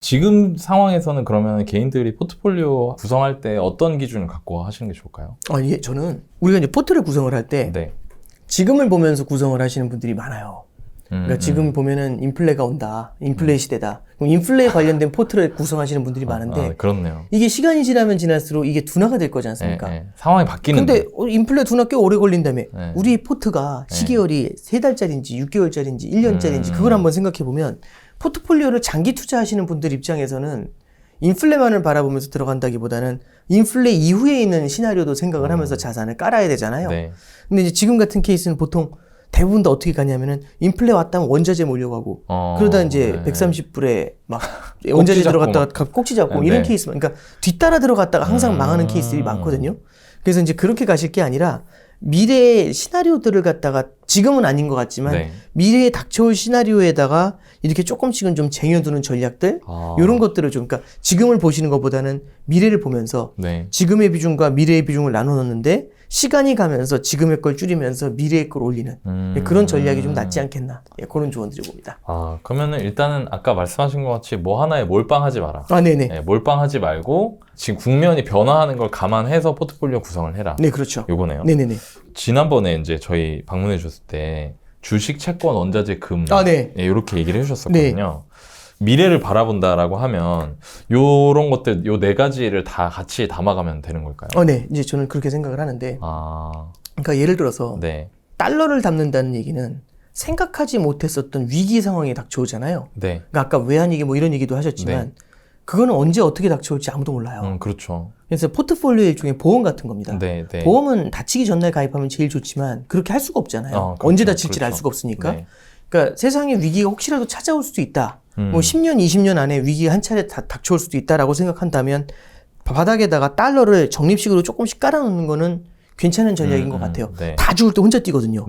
지금 상황에서는 그러면 개인들이 포트폴리오 구성할 때 어떤 기준을 갖고 하시는 게 좋을까요? 예, 저는 우리가 이제 포트를 구성을 할 때 네. 지금을 보면서 구성을 하시는 분들이 많아요. 그러니까 지금 보면은 인플레가 온다, 인플레 시대다. 그럼 인플레에 관련된 포트를 구성하시는 분들이 많은데 그렇네요. 이게 시간이 지나면 지날수록 이게 둔화가 될 거지 않습니까? 상황이 바뀌는데. 근데 인플레 둔화 꽤 오래 걸린다며. 네. 우리 포트가 시기열이 3달짜리인지 6개월짜리인지 1년짜리인지 그걸 한번 생각해 보면 포트폴리오를 장기 투자하시는 분들 입장에서는 인플레만을 바라보면서 들어간다기보다는 인플레 이후에 있는 시나리오도 생각을 하면서 자산을 깔아야 되잖아요. 네. 근데 이제 지금 같은 케이스는 보통 대부분 다 어떻게 가냐면은 인플레 왔다면 원자재 몰려가고 그러다 이제 130불에 막 원자재 들어갔다가 꼭지 잡고 이런 케이스만, 그러니까 뒤따라 들어갔다가 항상 망하는 케이스들이 많거든요. 그래서 이제 그렇게 가실 게 아니라 미래의 시나리오들을 갖다가 지금은 아닌 것 같지만 미래에 닥쳐올 시나리오에다가 이렇게 조금씩은 좀 쟁여두는 전략들 이런 것들을 좀, 그러니까 지금을 보시는 것보다는 미래를 보면서 지금의 비중과 미래의 비중을 나눠 놓는데 시간이 가면서 지금의 걸 줄이면서 미래의 걸 올리는 그런 전략이 좀 낫지 않겠나, 그런 조언 드려봅니다. 그러면은 일단은 아까 말씀하신 것 같이 뭐 하나에 몰빵하지 마라. 네네. 몰빵하지 말고 지금 국면이 변화하는 걸 감안해서 포트폴리오 구성을 해라. 네, 그렇죠. 요거네요. 네네네. 지난번에 이제 저희 방문해 주셨을 때 주식, 채권, 원자재, 금 이렇게 얘기를 해주셨었거든요. 미래를 바라본다라고 하면 요런 것들, 요 네 가지를 다 같이 담아가면 되는 걸까요? 네. 이제 저는 그렇게 생각을 하는데, 그러니까 예를 들어서 달러를 담는다는 얘기는 생각하지 못했었던 위기 상황이 닥쳐오잖아요. 그러니까 아까 외환위기 뭐 이런 얘기도 하셨지만 그거는 언제 어떻게 닥쳐올지 아무도 몰라요. 그렇죠. 그래서 포트폴리오 일종의 보험 같은 겁니다. 보험은 다치기 전날 가입하면 제일 좋지만 그렇게 할 수가 없잖아요. 그렇죠. 언제 다칠지를 알 수가 없으니까. 그러니까 세상에 위기가 혹시라도 찾아올 수도 있다. 뭐 10년, 20년 안에 위기가 한 차례 닥쳐올 수도 있다라고 생각한다면 바닥에다가 달러를 적립식으로 조금씩 깔아놓는 거는 괜찮은 전략인 것 같아요. 다 죽을 때 혼자 뛰거든요.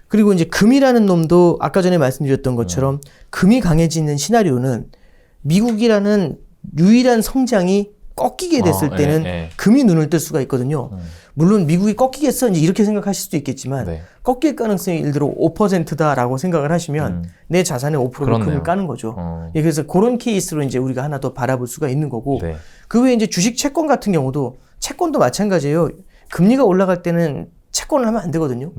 그리고 이제 금이라는 놈도 아까 전에 말씀드렸던 것처럼 금이 강해지는 시나리오는 미국이라는 유일한 성장이 꺾이게 됐을 때는 금이 눈을 뜰 수가 있거든요. 물론 미국이 꺾이겠어 이제 이렇게 생각하실 수도 있겠지만 꺾일 가능성이 예를 들어 5%다라고 생각을 하시면 내 자산의 5%를 금을 까는 거죠. 그래서 그런 케이스로 이제 우리가 하나 더 바라볼 수가 있는 거고 그 외에 이제 주식 채권 같은 경우도 채권도 마찬가지예요. 금리가 올라갈 때는 채권을 하면 안 되거든요.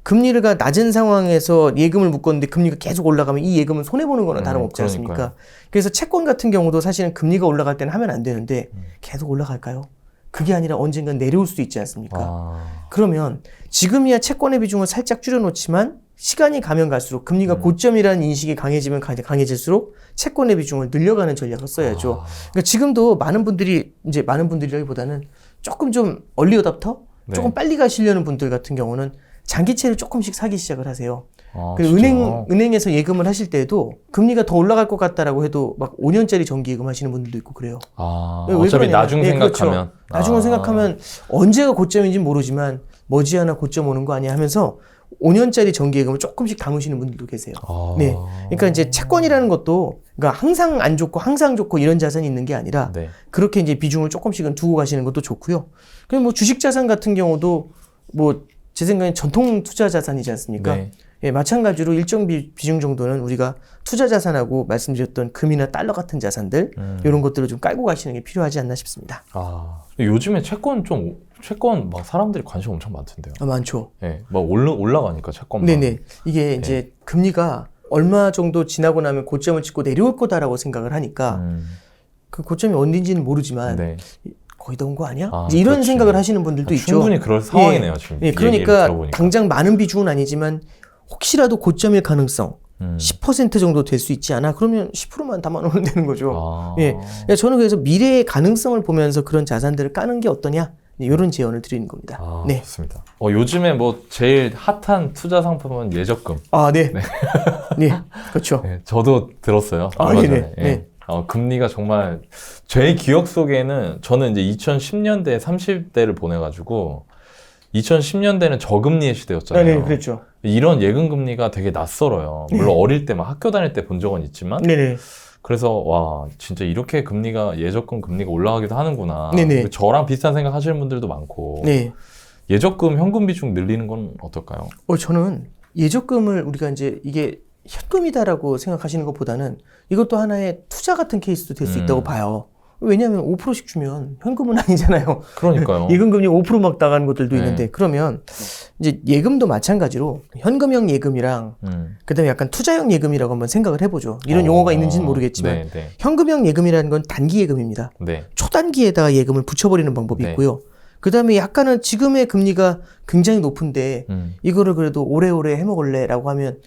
금리가 낮은 상황에서 예금을 묶었는데 금리가 계속 올라가면 이 예금은 손해보는 거나 다름없지 않습니까? 그래서 채권 같은 경우도 사실은 금리가 올라갈 때는 하면 안 되는데 계속 올라갈까요? 그게 아니라 언젠간 내려올 수도 있지 않습니까? 그러면 지금이야 채권의 비중을 살짝 줄여놓지만 시간이 가면 갈수록 금리가 고점이라는 인식이 강해지면 강해질수록 채권의 비중을 늘려가는 전략을 써야죠. 그러니까 지금도 많은 분들이라기보다는 조금 좀 얼리 어답터? 조금 빨리 가시려는 분들 같은 경우는 장기채를 조금씩 사기 시작을 하세요. 그리고 은행에서 예금을 하실 때도 금리가 더 올라갈 것 같다라고 해도 막 5년짜리 정기예금 하시는 분들도 있고 그래요. 어차피 나중 생각하면. 그렇죠. 나중을 생각하면 언제가 고점인지 모르지만 머지않아 고점 오는 거 아니야 하면서 5년짜리 정기예금을 조금씩 담으시는 분들도 계세요. 그러니까 이제 채권이라는 것도 그러니까 항상 안 좋고 항상 좋고 이런 자산이 있는 게 아니라 그렇게 이제 비중을 조금씩은 두고 가시는 것도 좋고요. 그리고 뭐 주식 자산 같은 경우도 뭐 제 생각엔 전통 투자 자산이지 않습니까? 마찬가지로 일정 비중 정도는 우리가 투자 자산하고 말씀드렸던 금이나 달러 같은 자산들 이런 것들을 좀 깔고 가시는 게 필요하지 않나 싶습니다. 요즘에 채권 막 사람들이 관심 엄청 많던데요. 많죠. 막 올라가니까 채권만. 이게 이제 금리가 얼마 정도 지나고 나면 고점을 찍고 내려올 거다라고 생각을 하니까 그 고점이 어딘지는 모르지만 거의 다 온 거 아니야? 이런 생각을 하시는 분들도 있죠. 충분히 그럴 상황이네요, 지금. 그러니까 당장 많은 비중은 아니지만 혹시라도 고점일 가능성 10% 정도 될 수 있지 않아? 그러면 10%만 담아놓으면 되는 거죠. 저는 그래서 미래의 가능성을 보면서 그런 자산들을 까는 게 어떠냐? 이런 제언을 드리는 겁니다. 좋습니다. 요즘에 뭐 제일 핫한 투자 상품은 예적금. 그렇죠. 저도 들었어요. 얼마 전에. 금리가 정말 제 기억 속에는 저는 이제 2010년대 30대를 보내가지고 2010년대는 저금리의 시대였잖아요. 그렇죠. 이런 예금 금리가 되게 낯설어요. 물론 어릴 때 막 학교 다닐 때 본 적은 있지만 그래서 와 진짜 이렇게 금리가 예적금 금리가 올라가기도 하는구나. 저랑 비슷한 생각 하시는 분들도 많고 예적금 현금 비중 늘리는 건 어떨까요? 저는 예적금을 우리가 이제 이게 현금이다라고 생각하시는 것보다는 이것도 하나의 투자 같은 케이스도 될 수 있다고 봐요. 왜냐하면 5%씩 주면 현금은 아니잖아요. 그러니까요. 예금금리 5% 막 나가는 것들도 네. 있는데 그러면 이제 예금도 마찬가지로 현금형 예금이랑 그다음에 약간 투자형 예금이라고 한번 생각을 해보죠. 이런 용어가 있는지는 모르겠지만 네, 네. 현금형 예금이라는 건 단기 예금입니다. 네. 초단기에다가 예금을 붙여버리는 방법이 네. 있고요. 그다음에 약간은 지금의 금리가 굉장히 높은데 이거를 그래도 오래오래 해먹을래라고 하면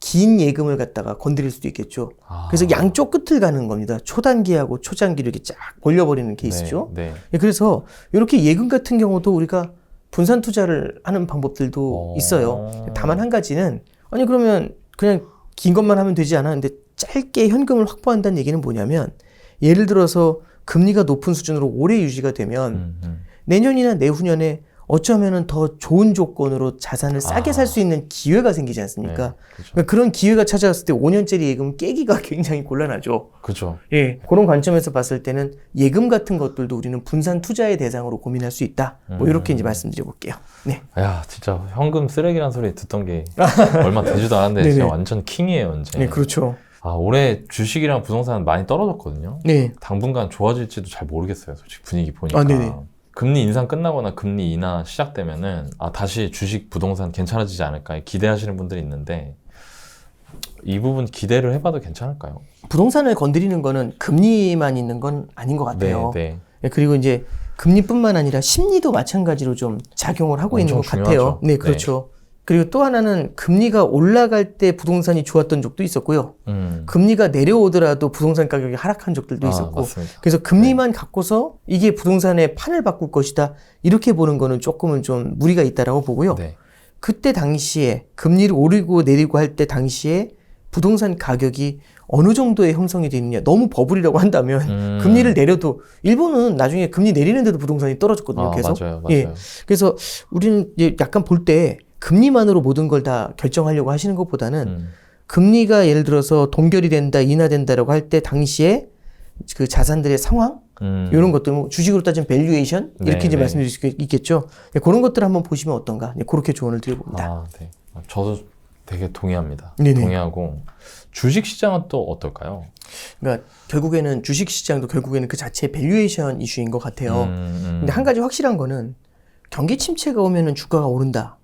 긴 예금을 갖다가 건드릴 수도 있겠죠. 그래서 양쪽 끝을 가는 겁니다. 초단기하고 초장기를 이렇게 쫙 벌려버리는 케이스죠. 네, 네. 그래서 이렇게 예금 같은 경우도 우리가 분산 투자를 하는 방법들도 있어요. 다만 한 가지는 아니 그러면 그냥 긴 것만 하면 되지 않아? 근데 짧게 현금을 확보한다는 얘기는 뭐냐면 예를 들어서 금리가 높은 수준으로 오래 유지가 되면 내년이나 내후년에 어쩌면은 더 좋은 조건으로 자산을 싸게 살 수 있는 기회가 생기지 않습니까? 네, 그렇죠. 그러니까 그런 기회가 찾아왔을 때 5년짜리 예금 깨기가 굉장히 곤란하죠. 그렇죠. 예, 그런 관점에서 봤을 때는 예금 같은 것들도 우리는 분산 투자의 대상으로 고민할 수 있다. 뭐 이렇게 이제 말씀드려 볼게요. 네. 야, 진짜 현금 쓰레기란 소리 듣던 게 얼마 되지도 않았는데 진짜 완전 킹이에요, 이제. 네, 그렇죠. 올해 주식이랑 부동산 많이 떨어졌거든요. 네. 당분간 좋아질지도 잘 모르겠어요, 솔직히 분위기 보니까. 네네. 금리 인상 끝나거나 금리 인하 시작되면은 다시 주식, 부동산 괜찮아지지 않을까 기대하시는 분들이 있는데 이 부분 기대를 해봐도 괜찮을까요? 부동산을 건드리는 거는 금리만 있는 건 아닌 것 같아요. 네. 그리고 이제 금리뿐만 아니라 심리도 마찬가지로 좀 작용을 하고 있는 것 중요하죠. 같아요. 네, 그렇죠. 그리고 또 하나는 금리가 올라갈 때 부동산이 좋았던 적도 있었고요. 금리가 내려오더라도 부동산 가격이 하락한 적들도 있었고. 맞습니다. 그래서 금리만 갖고서 이게 부동산의 판을 바꿀 것이다. 이렇게 보는 거는 조금은 좀 무리가 있다라고 보고요. 네. 그때 당시에 금리를 오르고 내리고 할 때 당시에 부동산 가격이 어느 정도의 형성이 되어 있느냐. 너무 버블이라고 한다면 금리를 내려도 일본은 나중에 금리 내리는데도 부동산이 떨어졌거든요. 계속. 맞아요. 예. 그래서 우리는 이제 약간 볼 때 금리만으로 모든 걸 다 결정하려고 하시는 것보다는 금리가 예를 들어서 동결이 된다, 인하된다라고 할 때 당시에 그 자산들의 상황 이런 것들 뭐 주식으로 따지면 밸류에이션 이렇게 이제 말씀드릴 수 있겠죠. 네, 그런 것들을 한번 보시면 어떤가. 네, 그렇게 조언을 드려봅니다. 네. 저도 되게 동의합니다. 네네. 동의하고 주식 시장은 또 어떨까요? 그러니까 결국에는 주식 시장도 결국에는 그 자체의 밸류에이션 이슈인 것 같아요. 근데 한 가지 확실한 거는 경기 침체가 오면은 주가가 오른다.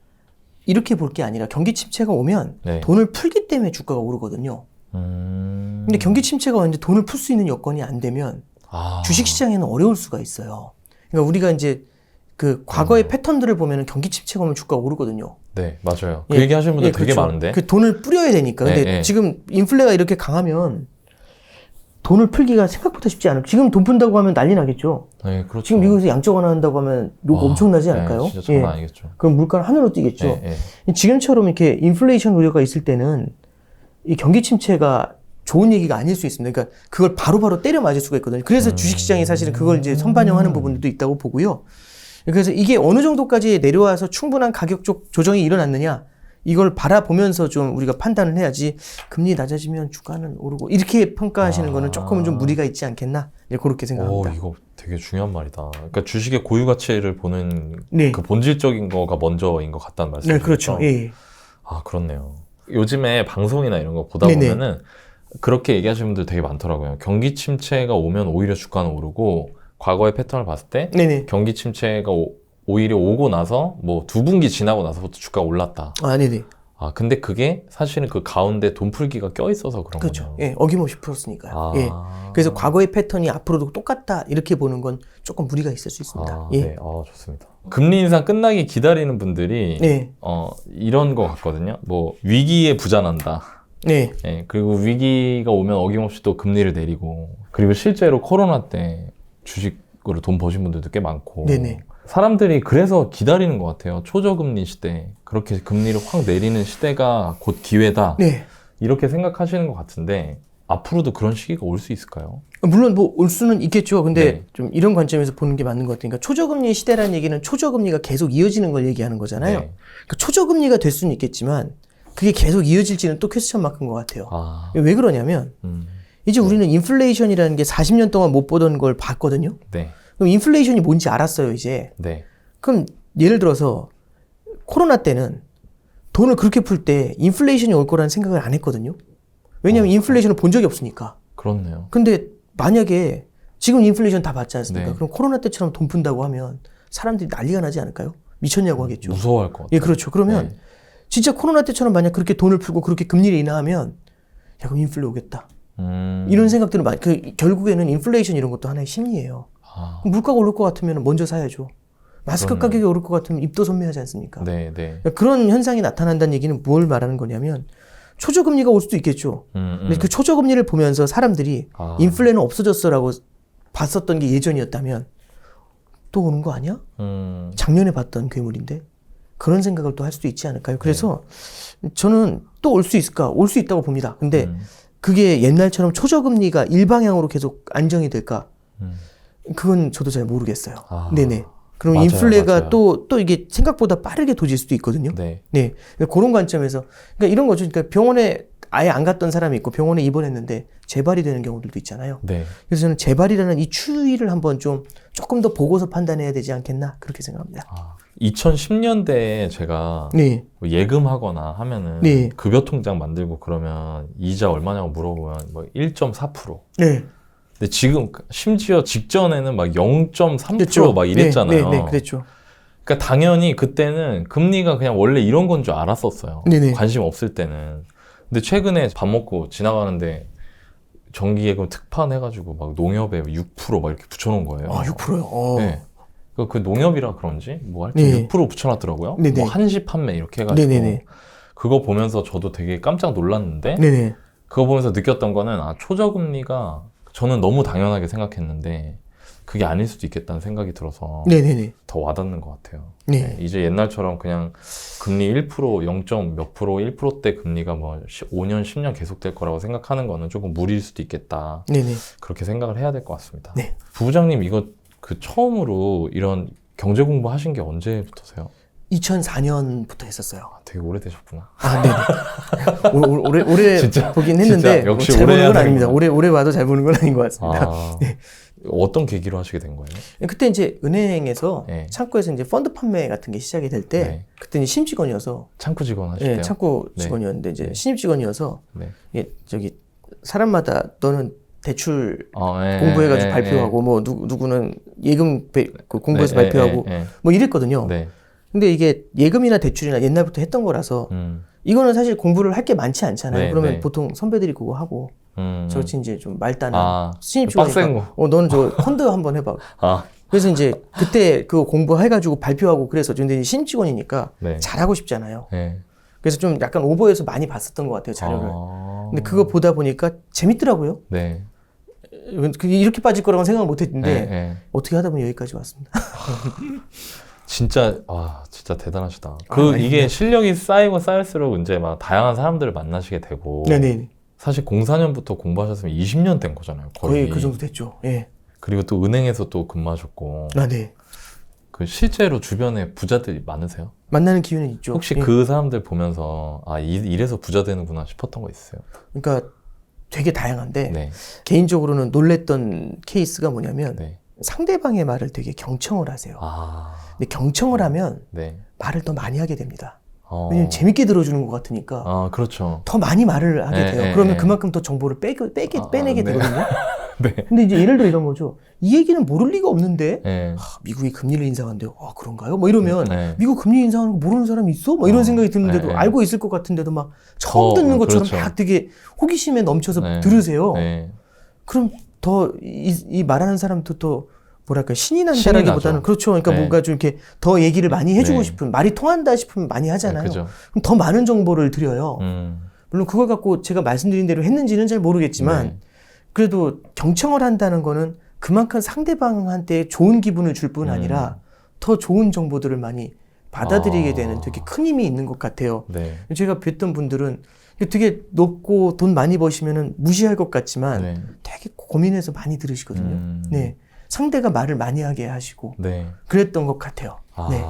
이렇게 볼 게 아니라 경기 침체가 오면 네. 돈을 풀기 때문에 주가가 오르거든요. 근데 경기 침체가 왔는데 돈을 풀 수 있는 여건이 안 되면 주식 시장에는 어려울 수가 있어요. 그러니까 우리가 이제 그 과거의 패턴들을 보면은 경기 침체가 오면 주가가 오르거든요. 네, 맞아요. 그 얘기 하시는 분들 되게 그렇죠. 많은데. 그 돈을 뿌려야 되니까. 근데 지금 인플레가 이렇게 강하면 돈을 풀기가 생각보다 쉽지 않아요. 지금 돈 푼다고 하면 난리 나겠죠. 네, 그렇죠. 지금 미국에서 양적 완화한다고 하면 욕 엄청나지 않을까요? 네, 진짜 장난 아니겠죠. 그럼 물가는 하늘로 뛰겠죠. 지금처럼 이렇게 인플레이션 우려가 있을 때는 이 경기 침체가 좋은 얘기가 아닐 수 있습니다. 그러니까 그걸 바로바로 때려 맞을 수가 있거든요. 그래서 주식시장이 사실은 그걸 이제 선반영하는 부분들도 있다고 보고요. 그래서 이게 어느 정도까지 내려와서 충분한 가격 쪽 조정이 일어났느냐 이걸 바라보면서 좀 우리가 판단을 해야지 금리 낮아지면 주가는 오르고 이렇게 평가하시는 거는 조금은 좀 무리가 있지 않겠나 그렇게 생각합니다. 이거 되게 중요한 말이다. 그러니까 주식의 고유 가치를 보는 네. 그 본질적인 거가 먼저인 것 같다는 말씀이죠. 네, 그렇죠. 예. 그렇네요. 요즘에 방송이나 이런 거 보다 네네. 보면은 그렇게 얘기하시는 분들 되게 많더라고요. 경기 침체가 오면 오히려 주가는 오르고 과거의 패턴을 봤을 때 네네. 경기 침체가 오히려 오고 나서 뭐 2분기 지나고 나서부터 주가가 올랐다. 네네. 근데 그게 사실은 그 가운데 돈 풀기가 껴있어서 그런 그렇죠. 거죠. 예, 어김없이 풀었으니까요. 예. 그래서 과거의 패턴이 앞으로도 똑같다 이렇게 보는 건 조금 무리가 있을 수 있습니다. 예. 네, 좋습니다. 금리 인상 끝나기 기다리는 분들이 네. 이런 거 같거든요. 뭐 위기에 부자난다. 네. 네, 그리고 위기가 오면 어김없이 또 금리를 내리고 그리고 실제로 코로나 때 주식으로 돈 버신 분들도 꽤 많고 네네. 사람들이 그래서 기다리는 것 같아요. 초저금리 시대 그렇게 금리를 확 내리는 시대가 곧 기회다. 네. 이렇게 생각하시는 것 같은데 앞으로도 그런 시기가 올 수 있을까요? 물론 뭐 올 수는 있겠죠. 근데 네. 좀 이런 관점에서 보는 게 맞는 것 같아요. 그러니까 초저금리 시대라는 얘기는 초저금리가 계속 이어지는 걸 얘기하는 거잖아요. 네. 그 초저금리가 될 수는 있겠지만 그게 계속 이어질지는 또 퀘스천 마크인 것 같아요. 왜 그러냐면 이제 우리는 인플레이션이라는 게 40년 동안 못 보던 걸 봤거든요. 네. 그럼 인플레이션이 뭔지 알았어요, 이제. 네. 그럼 예를 들어서 코로나 때는 돈을 그렇게 풀 때 인플레이션이 올 거라는 생각을 안 했거든요. 왜냐하면 인플레이션을 본 적이 없으니까. 그렇네요. 근데 만약에 지금 인플레이션 다 받지 않습니까? 네. 그럼 코로나 때처럼 돈 푼다고 하면 사람들이 난리가 나지 않을까요? 미쳤냐고 하겠죠. 무서워할 것 같아요. 예, 그렇죠. 그러면 네. 진짜 코로나 때처럼 만약 그렇게 돈을 풀고 그렇게 금리를 인하하면 야, 그럼 인플레 오겠다. 이런 생각들은 많이, 결국에는 인플레이션 이런 것도 하나의 심리예요. 아. 물가가 오를 것 같으면 먼저 사야죠. 마스크 그러네요. 가격이 오를 것 같으면 입도 선매하지 않습니까? 네. 그러니까 그런 현상이 나타난다는 얘기는 뭘 말하는 거냐면 초저금리가 올 수도 있겠죠. 근데 그 초저금리를 보면서 사람들이 인플레는 없어졌어라고 봤었던 게 예전이었다면 또 오는 거 아니야? 작년에 봤던 괴물인데 그런 생각을 또 할 수도 있지 않을까요? 그래서 저는 또 올 수 있을까? 올 수 있다고 봅니다. 근데 그게 옛날처럼 초저금리가 일방향으로 계속 안정이 될까? 그건 저도 잘 모르겠어요. 네네. 그럼 맞아요, 인플레가 맞아요. 또 이게 생각보다 빠르게 도질 수도 있거든요. 네. 네. 그런 관점에서, 그러니까 이런 거죠. 그러니까 병원에 아예 안 갔던 사람이 있고 병원에 입원했는데 재발이 되는 경우들도 있잖아요. 네. 그래서 저는 재발이라는 이 추이를 한번 조금 더 보고서 판단해야 되지 않겠나 그렇게 생각합니다. 2010년대에 제가 네. 뭐 예금하거나 하면은 네. 급여 통장 만들고 그러면 이자 얼마냐고 물어보면 뭐 1.4%. 네. 근데 지금 심지어 직전에는 막 0.3% 그렇죠. 막 이랬잖아요. 네, 그랬죠. 그러니까 당연히 그때는 금리가 그냥 원래 이런 건 줄 알았었어요. 네네. 관심 없을 때는. 근데 최근에 밥 먹고 지나가는데 정기예금 특판 해가지고 막 농협에 6% 막 이렇게 붙여놓은 거예요. 6%요? 네. 그 농협이라 그런지 뭐 하여튼 네. 6% 붙여놨더라고요. 네네. 뭐 한시 판매 이렇게 해가지고. 네네네. 그거 보면서 저도 되게 깜짝 놀랐는데 네네. 그거 보면서 느꼈던 거는 초저금리가 저는 너무 당연하게 생각했는데 그게 아닐 수도 있겠다는 생각이 들어서 네네네. 더 와닿는 것 같아요. 네. 이제 옛날처럼 그냥 금리 1%, 0. 몇 프로, 1%대 금리가 뭐 5년, 10년 계속될 거라고 생각하는 거는 조금 무리일 수도 있겠다. 네네. 그렇게 생각을 해야 될 것 같습니다. 네. 부부장님 이거 처음으로 이런 경제 공부 하신 게 언제부터세요? 2004년부터 했었어요. 되게 오래되셨구나. 네네. 오래 진짜, 보긴 했는데 진짜 역시 잘 오래 보는 해야 건 아닙니다. 되는구나. 오래 봐도 잘 보는 건 아닌 것 같습니다. 네. 어떤 계기로 하시게 된 거예요? 그때 이제 은행에서 네. 창구에서 이제 펀드 판매 같은 게 시작이 될 때 네. 그때 이제 신입 직원이어서 창구 직원 하실 네, 때요? 창구 네. 직원이었는데 이제 네. 신입 직원이어서 네. 사람마다 너는 대출 네, 공부해가지고 네, 발표하고 뭐 누구는 예금 공부해서 네, 발표하고 네, 네. 뭐 이랬거든요. 네. 근데 이게 예금이나 대출이나 옛날부터 했던 거라서 이거는 사실 공부를 할 게 많지 않잖아요. 네, 그러면 네. 보통 선배들이 그거 하고 저같이 이제 좀 말단은 신입 빡센 직원이니까 거. 너는 저 펀드 한번 해봐. 그래서 이제 그때 그거 공부해가지고 발표하고 그래서 근데 신입 직원이니까 네. 잘하고 싶잖아요. 네. 그래서 좀 약간 오버해서 많이 봤었던 것 같아요, 자료를. 근데 그거 보다 보니까 재밌더라고요. 네. 이렇게 빠질 거라고 생각을 못 했는데 네, 네. 어떻게 하다 보니 여기까지 왔습니다. 진짜 대단하시다. 아닙니다. 이게 실력이 쌓이고 쌓일수록 이제 막 다양한 사람들을 만나시게 되고. 네네. 사실 04년부터 공부하셨으면 20년 된 거잖아요. 거의 그 정도 됐죠. 예. 그리고 또 은행에서 또 근무하셨고. 네. 실제로 주변에 부자들이 많으세요? 만나는 기회는 있죠. 혹시 예. 그 사람들 보면서 이래서 부자 되는구나 싶었던 거 있어요? 그러니까 되게 다양한데 네. 개인적으로는 놀랬던 케이스가 뭐냐면 네. 상대방의 말을 되게 경청을 하세요. 아. 근데 경청을 하면 네. 말을 더 많이 하게 됩니다. 왜냐면 재밌게 들어주는 것 같으니까 그렇죠. 더 많이 말을 하게 네, 돼요. 네, 그러면 네. 그만큼 더 정보를 빼내게 네. 되거든요. 네. 근데 이제 예를 들어 이런 거죠. 이 얘기는 모를 리가 없는데 네. 미국이 금리를 인상한대요. 그런가요? 뭐 이러면 네. 미국 금리 인상하는 거 모르는 사람이 있어? 뭐 이런 생각이 드는데도 네. 알고 있을 것 같은데도 막 처음 듣는 것처럼 그렇죠. 막 되게 호기심에 넘쳐서 네. 들으세요. 네. 그럼 더 이 말하는 사람도 또 뭐랄까 신이 신이 난다라기보다는 나죠. 그렇죠. 그러니까 네. 뭔가 좀 이렇게 더 얘기를 많이 해주고 네. 싶은 말이 통한다 싶으면 많이 하잖아요. 그죠. 그럼 더 많은 정보를 드려요. 음. 물론 그걸 갖고 제가 말씀드린 대로 했는지는 잘 모르겠지만 네. 그래도 경청을 한다는 거는 그만큼 상대방한테 좋은 기분을 줄 뿐 아니라 더 좋은 정보들을 많이 받아들이게 되는 되게 큰 힘이 있는 것 같아요. 네. 제가 뵀던 분들은 되게 높고 돈 많이 버시면은 무시할 것 같지만 네. 되게 고민해서 많이 들으시거든요. 네. 상대가 말을 많이 하게 하시고 네. 그랬던 것 같아요. 네.